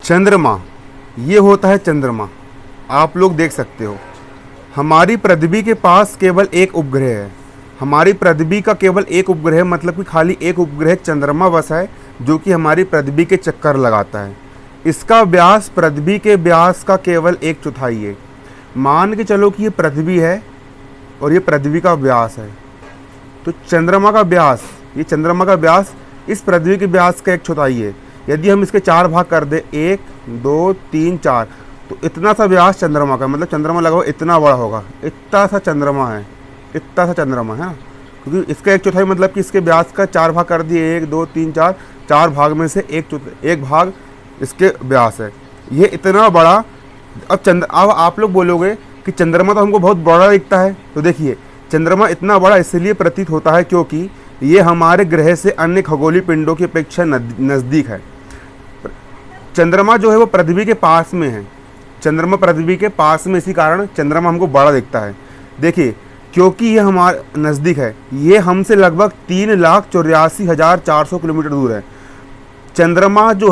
चंद्रमा, ये होता है चंद्रमा। आप लोग देख सकते हो हमारी पृथ्वी के पास केवल एक उपग्रह है। हमारी पृथ्वी का केवल एक उपग्रह, मतलब कि खाली एक उपग्रह चंद्रमा बस है जो कि हमारी पृथ्वी के चक्कर लगाता है। इसका व्यास पृथ्वी के व्यास का केवल 1/4 है। मान के चलो कि ये पृथ्वी है और ये पृथ्वी का व्यास है, तो चंद्रमा का व्यास, ये चंद्रमा का व्यास इस पृथ्वी के व्यास का 1/4 है। यदि हम इसके 4 भाग कर दे, 1 2 3 4, तो इतना सा व्यास चंद्रमा का, मतलब चंद्रमा लगभग इतना बड़ा होगा। इतना सा चंद्रमा है, इतना सा चंद्रमा है ना, क्योंकि इसका 1/4 मतलब कि इसके व्यास का 4 भाग कर दिए, 1 2 3 4, 4 भाग में से एक भाग इसके व्यास है। ये इतना बड़ा। अब आप लोग बोलोगे कि चंद्रमा तो हमको बहुत बड़ा दिखता है, तो देखिए चंद्रमा इतना बड़ा इसलिए प्रतीत होता है क्योंकि ये हमारे ग्रह से अन्य खगोलीय पिंडों की अपेक्षा नज़दीक है। चंद्रमा जो है वो पृथ्वी के पास में है, चंद्रमा पृथ्वी के पास में, इसी कारण चंद्रमा हमको बड़ा दिखता है। देखिए क्योंकि ये हमारे नज़दीक है, ये हमसे लगभग 3,84,400 किलोमीटर दूर है। चंद्रमा जो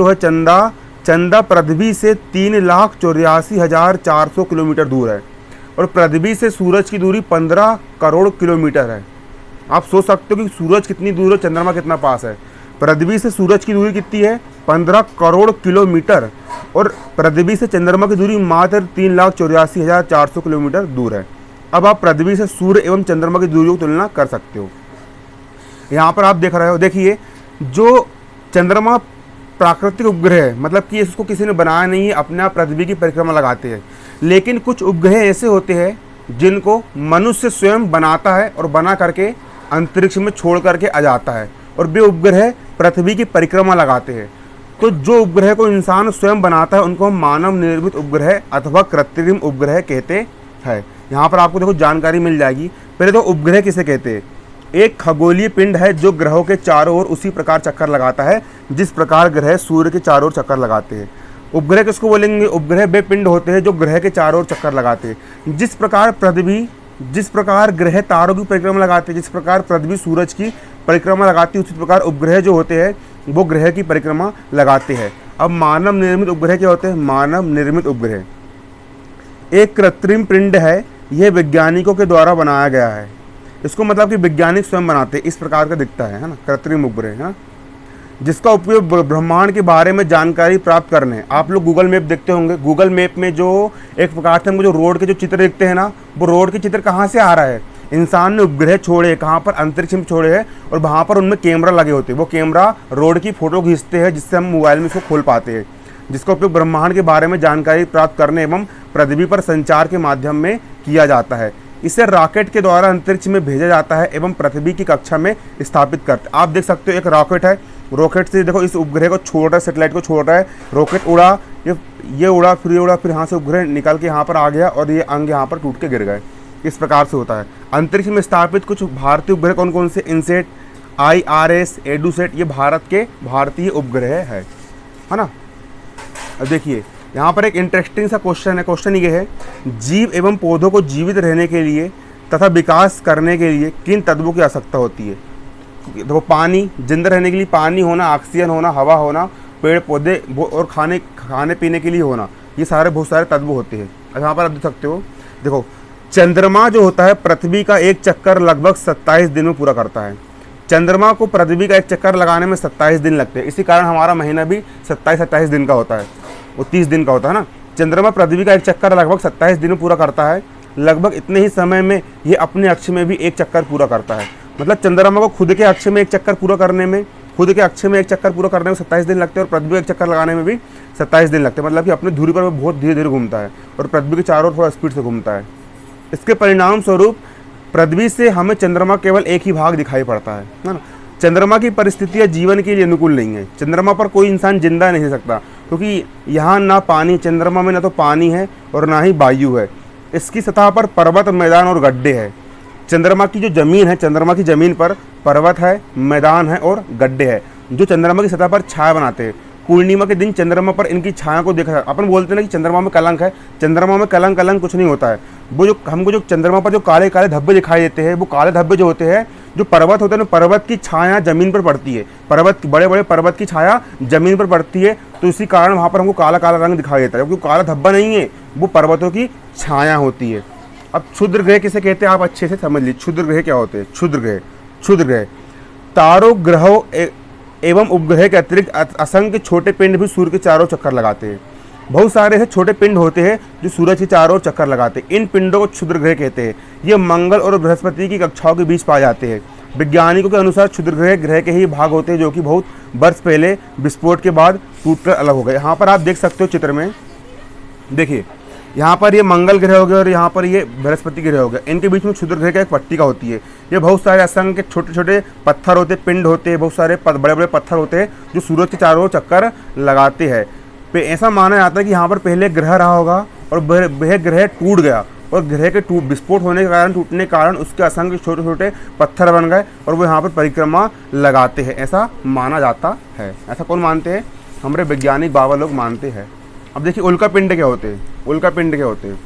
है चंदा पृथ्वी से 3,84,400 किलोमीटर दूर है और पृथ्वी से सूरज की दूरी 15 करोड़ किलोमीटर है। आप सोच सकते हो कि सूरज कितनी दूर है, चंद्रमा कितना पास है। पृथ्वी से सूरज की दूरी कितनी है, 15 करोड़ किलोमीटर, और पृथ्वी से चंद्रमा की दूरी मात्र 3,84,400 किलोमीटर दूर है। अब आप पृथ्वी से सूर्य एवं चंद्रमा की दूरी की तुलना कर सकते हो। यहाँ पर आप देख रहे हो, देखिए जो चंद्रमा प्राकृतिक उपग्रह है, मतलब कि इसको किसी ने बनाया नहीं है, अपने आप पृथ्वी की परिक्रमा लगाते हैं। लेकिन कुछ उपग्रह ऐसे होते हैं जिनको मनुष्य स्वयं बनाता है और बना करके अंतरिक्ष में छोड़ करके आ जाता है, और वे उपग्रह पृथ्वी की परिक्रमा लगाते हैं। तो जो उपग्रह को इंसान स्वयं बनाता है उनको हम मानव निर्मित उपग्रह अथवा कृत्रिम उपग्रह कहते हैं। यहाँ पर आपको देखो जानकारी मिल जाएगी। पहले तो उपग्रह किसे कहते हैं? एक खगोलीय पिंड है जो ग्रहों के चारों ओर उसी प्रकार चक्कर लगाता है जिस प्रकार ग्रह सूर्य के चारों ओर चक्कर लगाते हैं। उपग्रह किसको बोलेंगे? उपग्रह वे पिंड होते हैं जो ग्रह के चारों ओर चक्कर लगाते हैं। जिस प्रकार ग्रह तारों की परिक्रमा लगाते हैं, जिस प्रकार पृथ्वी सूरज की परिक्रमा लगाती है, उसी प्रकार उपग्रह जो होते हैं वो ग्रह की परिक्रमा लगाते हैं। अब मानव निर्मित उपग्रह क्या होते हैं? मानव निर्मित उपग्रह एक कृत्रिम पिंड है, यह वैज्ञानिकों के द्वारा बनाया गया है। इसको मतलब कि वैज्ञानिक स्वयं बनाते हैं, इस प्रकार का दिखता है ना, कृत्रिम उपग्रह है ना, जिसका उपयोग ब्रह्मांड के बारे में जानकारी प्राप्त करने। आप लोग गूगल मैप देखते होंगे, गूगल मैप में जो एक प्रकार से हमको जो रोड के जो चित्र दिखते हैं ना, वो रोड के चित्र कहाँ से आ रहा है? इंसान ने उपग्रह छोड़े, कहाँ पर? अंतरिक्ष में छोड़े हैं, और वहाँ पर उनमें कैमरा लगे होते हैं। वो कैमरा रोड की फोटो खींचते हैं जिससे हम मोबाइल में इसको खोल पाते हैं, जिसका उपयोग ब्रह्मांड के बारे में जानकारी प्राप्त करने एवं पृथ्वी पर संचार के माध्यम में किया जाता है। इसे रॉकेट के द्वारा अंतरिक्ष में भेजा जाता है एवं पृथ्वी की कक्षा में स्थापित करते। आप देख सकते हो एक रॉकेट है, रॉकेट से देखो इस उपग्रह को छोड़ रहा है, सैटेलाइट को छोड़ रहा है, रॉकेट उड़ा, ये उड़ा, फिर ये उड़ा, फिर यहाँ से उपग्रह निकल के यहाँ पर आ गया और ये अंग यहाँ पर टूट के गिर गए। इस प्रकार से होता है। अंतरिक्ष में स्थापित कुछ भारतीय उपग्रह कौन कौन से? इनसेट, IRS, एडुसेट, ये भारत के भारतीय उपग्रह है ना। अब देखिए यहाँ पर एक इंटरेस्टिंग सा क्वेश्चन है। क्वेश्चन ये है, जीव एवं पौधों को जीवित रहने के लिए तथा विकास करने के लिए किन तत्वों की आवश्यकता होती है? देखो पानी, जिंदा रहने के लिए पानी होना, ऑक्सीजन होना, हवा होना, पेड़ पौधे और खाने पीने के लिए होना, ये सारे बहुत सारे तत्व होते हैं। यहाँ पर आप देख सकते हो, देखो चंद्रमा जो होता है पृथ्वी का एक चक्कर लगभग 27 दिन में पूरा करता है। चंद्रमा को पृथ्वी का एक चक्कर लगाने में 27 दिन लगते हैं। इसी कारण हमारा महीना भी 27 दिन का होता है, वो 30 दिन का होता है ना। चंद्रमा पृथ्वी का एक चक्कर लगभग 27 दिन में पूरा करता है। लगभग इतने ही समय में ये अपने अक्ष में भी एक चक्कर पूरा करता है। मतलब चंद्रमा को खुद के अक्ष में एक चक्कर पूरा करने में 27 दिन लगते हैं, और पृथ्वी का एक चक्कर लगाने में भी 27 दिन लगते हैं। मतलब कि अपनी धुरी पर वो बहुत धीरे धीरे घूमता है और पृथ्वी के चारों ओर थोड़ा स्पीड से घूमता है। इसके परिणाम स्वरूप पृथ्वी से हमें चंद्रमा केवल एक ही भाग दिखाई पड़ता है ना। चंद्रमा की परिस्थितियाँ जीवन के लिए अनुकूल नहीं है। चंद्रमा पर कोई इंसान जिंदा नहीं रह सकता, क्योंकि यहाँ ना पानी, चंद्रमा में ना तो पानी है और ना ही वायु है। इसकी सतह पर पर्वत, मैदान और गड्ढे हैं। चंद्रमा की जो जमीन है, चंद्रमा की जमीन पर पर्वत है, मैदान है और गड्ढे है, जो चंद्रमा की सतह पर छाया बनाते हैं। पूर्णिमा के दिन चंद्रमा पर इनकी छाया को देखा। अपन बोलते हैं ना कि चंद्रमा में कलंक है, चंद्रमा में कलंक कुछ नहीं होता है। वो जो हमको जो चंद्रमा पर जो काले काले धब्बे दिखाई देते हैं, वो काले धब्बे जो होते हैं, जो पर्वत होते हैं ना, पर्वत की छाया जमीन पर पड़ती है। बड़े बड़े पर्वत की छाया जमीन पर पड़ती है, तो इसी कारण वहाँ पर हमको काला काला रंग दिखाई देता है, क्योंकि काला धब्बा नहीं है, वो पर्वतों की छाया होती है। अब क्षुद्र ग्रह किसे कहते हैं आप अच्छे से समझ लीजिए। क्षुद्र ग्रह क्या होते हैं? क्षुद्र ग्रह तारों, ग्रहों एवं उपग्रह के अतिरिक्त असंख्य छोटे पिंड भी सूर्य के चारों चक्कर लगाते हैं। बहुत सारे ऐसे छोटे पिंड होते हैं जो सूरज के चारों ओर चक्कर लगाते हैं। इन पिंडों को क्षुद्र ग्रह कहते हैं। ये मंगल और बृहस्पति की कक्षाओं के बीच पाए जाते हैं। वैज्ञानिकों के अनुसार क्षुद्र ग्रह के ही भाग होते हैं जो कि बहुत वर्ष पहले विस्फोट के बाद टूटकर अलग हो गए। यहाँ पर आप देख सकते हो चित्र में, देखिए यहाँ पर ये मंगल ग्रह हो गया और यहाँ पर ये बृहस्पति ग्रह हो गया। इनके बीच में क्षुद्र ग्रह का एक पट्टिका होती है। ये बहुत सारे असंख्य छोटे छोटे पत्थर होते हैं, पिंड होते हैं, बहुत सारे बड़े बड़े पत्थर होते हैं जो सूरज के चारों ओर चक्कर लगाते हैं। ऐसा माना जाता है कि यहाँ पर पहले ग्रह रहा होगा और वह ग्रह टूट गया और ग्रह के विस्फोट होने के कारण, टूटने के कारण उसके असंख्य छोटे छोटे पत्थर बन गए और वो यहाँ पर परिक्रमा लगाते हैं, ऐसा माना जाता है। ऐसा कौन मानते हैं? हमारे वैज्ञानिक बाबा लोग मानते हैं। अब देखिए उल्का पिंड क्या होते हैं? उल्का पिंड क्या होते हैं?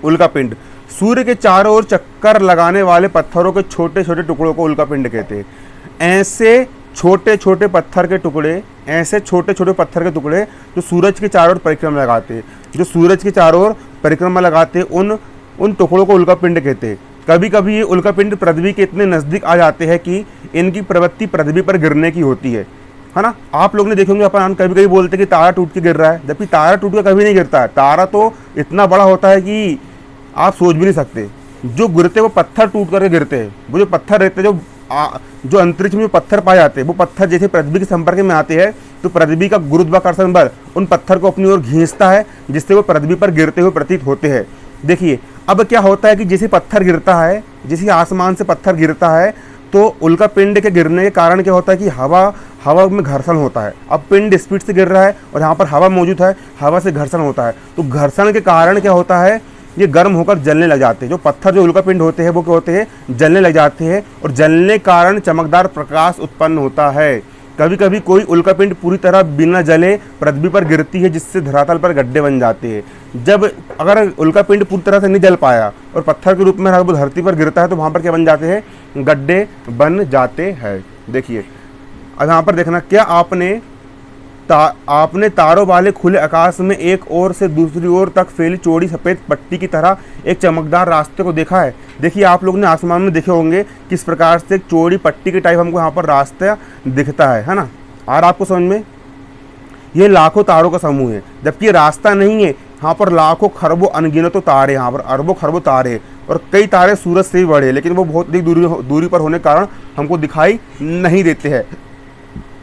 उल्का पिंड सूर्य के चारों ओर चक्कर लगाने वाले पत्थरों के छोटे छोटे टुकड़ों को उल्का पिंड कहते हैं। ऐसे छोटे छोटे पत्थर के टुकड़े जो सूरज के चारों ओर परिक्रमा लगाते हैं, जो सूरज के चारों ओर परिक्रमा लगाते हैं, उन टुकड़ों को उल्का पिंड कहते हैं। कभी कभी ये उल्का पिंड पृथ्वी के इतने नज़दीक आ जाते हैं कि इनकी प्रवृत्ति पृथ्वी पर गिरने की होती है ना। आप लोग ने देखे होंगे, अपन कभी कभी बोलते हैं कि तारा टूट के गिर रहा है, जबकि तारा टूट के कभी नहीं गिरता है। तारा तो इतना बड़ा होता है कि आप सोच भी नहीं सकते। जो गिरते वो पत्थर टूट करके गिरते हैं। वो जो पत्थर रहते हैं, जो अंतरिक्ष में जो पत्थर पाए जाते हैं, वो पत्थर जैसे पृथ्वी के संपर्क में आते हैं तो पृथ्वी का गुरुत्वाकर्षण बल उन पत्थर को अपनी ओर खींचता है, जिससे वो पृथ्वी पर गिरते हुए प्रतीत होते हैं। देखिए अब क्या होता है कि जैसे पत्थर गिरता है, जैसे आसमान से पत्थर गिरता है, तो उल्का पिंड के गिरने के कारण क्या होता है कि हवा में घर्षण होता है। अब पिंड स्पीड से गिर रहा है और यहाँ पर हवा मौजूद है, हवा से घर्षण होता है, तो घर्षण के कारण क्या होता है, ये गर्म होकर जलने लग जाते हैं। जो पत्थर जो उल्का पिंड होते हैं वो क्या होते हैं, जलने लग जाते हैं और जलने के कारण चमकदार प्रकाश उत्पन्न होता है। कभी कभी कोई उल्का पिंड पूरी तरह बिना जले पृथ्वी पर गिरती है, जिससे धरातल पर गड्ढे बन जाते हैं। जब अगर उल्का पिंड पूरी तरह से नहीं जल पाया और पत्थर के रूप में वो धरती पर गिरता है तो वहाँ पर क्या बन जाते हैं, गड्ढे बन जाते हैं। देखिए अब यहाँ पर देखना, क्या आपने तारों वाले खुले आकाश में एक ओर से दूसरी ओर तक फैली चौड़ी सफ़ेद पट्टी की तरह एक चमकदार रास्ते को देखा है? देखिए आप लोग ने आसमान में देखे होंगे किस प्रकार से एक चौड़ी पट्टी के टाइप हमको यहाँ पर रास्ता दिखता है ना। और आपको समझ में, ये लाखों तारों का समूह है, जबकि ये रास्ता नहीं है। यहाँ पर लाखों खरबों अनगिनतों तारे, यहाँ पर अरबों खरबों तारे, और कई तारे सूरज से भी बड़े, लेकिन वो बहुत अधिक दूरी पर होने के कारण हमको दिखाई नहीं देते हैं।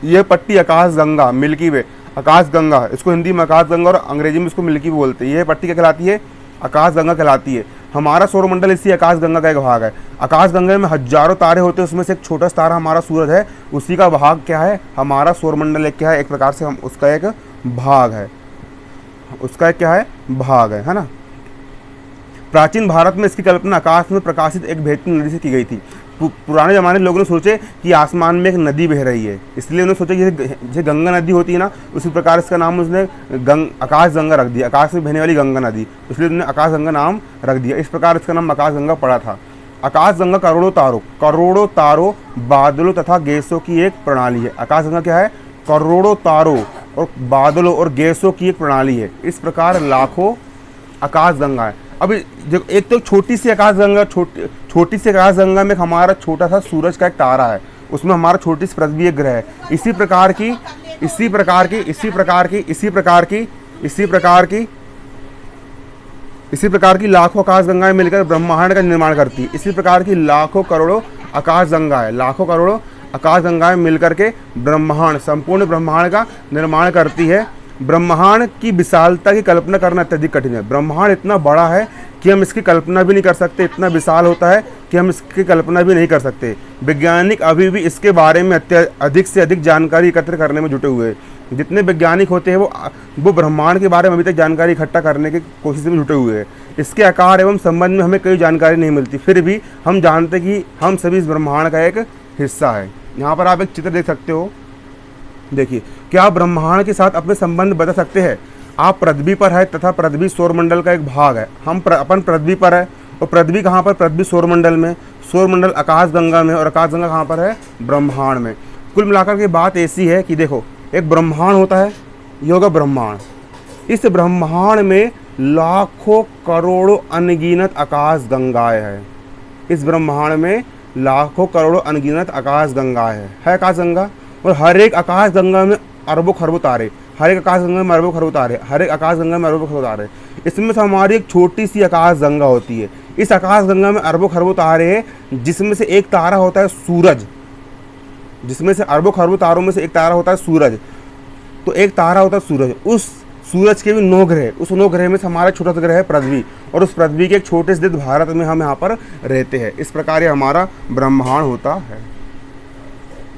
यह पट्टी आकाश गंगा, मिल्की वे, आकाश गंगा, इसको हिंदी में आकाश गंगा और अंग्रेजी में इसको मिल्की वे बोलते हैं। यह पट्टी क्या कहलाती है? आकाश गंगा कहलाती है। हमारा सौरमंडल इसी आकाश गंगा का एक भाग है। आकाश गंगा में हजारों तारे होते हैं, उसमें से एक छोटा सा तारा हमारा सूरज है, उसी का भाग क्या है, हमारा सौरमंडल एक क्या है, एक प्रकार से हम उसका एक भाग है, उसका एक क्या है, भाग है ना। प्राचीन भारत में इसकी कल्पना आकाश में प्रकाशित एक बहती नदी से की गई थी। पुराने ज़माने लोगों ने सोचे कि आसमान में एक नदी बह रही है, इसलिए उन्होंने सोचा कि जैसे गंगा नदी होती है ना, उसी प्रकार इसका नाम उसने आकाश गंगा रख दिया। आकाश में बहने वाली गंगा नदी, इसलिए उन्होंने आकाश गंगा नाम रख दिया। इस प्रकार इसका नाम आकाश गंगा पड़ा था। आकाश गंगा करोड़ों तारों, बादलों तथा गैसों की एक प्रणाली है। आकाश गंगा क्या है? करोड़ों तारों और बादलों और गैसों की एक प्रणाली है। इस प्रकार लाखों आकाश गंगा है। अब एक तो छोटी सी आकाश गंगा में हमारा छोटा सा सूरज का एक तारा है, उसमें हमारा छोटी सी पृथ्वी एक ग्रह है। इसी प्रकार की लाखों आकाश गंगाएं मिलकर ब्रह्मांड का निर्माण करती है। इसी प्रकार की लाखों करोड़ों आकाश गंगाएं मिलकर के संपूर्ण ब्रह्मांड का निर्माण करती है। ब्रह्मांड की विशालता की कल्पना करना अत्यधिक कठिन है। ब्रह्मांड इतना बड़ा है कि हम इसकी कल्पना भी नहीं कर सकते, इतना विशाल होता है कि हम इसकी कल्पना भी नहीं कर सकते। वैज्ञानिक अभी भी इसके बारे में अधिक से अधिक जानकारी एकत्र करने में जुटे हुए हैं। जितने वैज्ञानिक होते हैं वो ब्रह्मांड के बारे में अभी तक जानकारी इकट्ठा करने की कोशिश में जुटे हुए हैं। इसके आकार एवं संबंध में हमें कोई जानकारी नहीं मिलती, फिर भी हम जानते कि हम सभी इस ब्रह्मांड का एक हिस्सा है। यहाँ पर आप एक चित्र देख सकते हो। देखिए, क्या आप ब्रह्मांड के साथ अपने संबंध बता सकते हैं? आप पृथ्वी पर है तथा पृथ्वी सौरमंडल का एक भाग है। अपन पृथ्वी पर है और पृथ्वी कहाँ पर? पृथ्वी सौरमंडल में, सौरमंडल आकाश गंगा में और आकाश गंगा कहाँ पर है? ब्रह्मांड में। कुल मिलाकर के बात ऐसी है कि देखो, एक ब्रह्मांड होता है, ये होगा ब्रह्मांड। इस ब्रह्मांड में लाखों करोड़ों अनगिनत आकाश गंगाएं हैं। इस ब्रह्मांड में लाखों करोड़ों अनगिनत आकाश गंगाएं है आकाश गंगा। और हर एक आकाश गंगा में अरबों खरबों तारे, हर एक आकाश गंगा में अरबों खरबों तारे, हर एक आकाश गंगा में अरबों खरबों तारे। इसमें से हमारी एक छोटी सी आकाश गंगा होती है। इस आकाश गंगा में अरबों खरबों तारे हैं, जिसमें से एक तारा होता है सूरज, जिसमें से अरबों खरबों तारों में से एक तारा होता है सूरज। तो एक तारा होता है सूरज, उस सूरज के भी 9 ग्रह, उस 9 ग्रह में से हमारा छोटा सा ग्रह है पृथ्वी, और उस पृथ्वी के एक छोटे से देश भारत में हम यहाँ पर रहते हैं। इस प्रकार ये हमारा ब्रह्मांड होता है।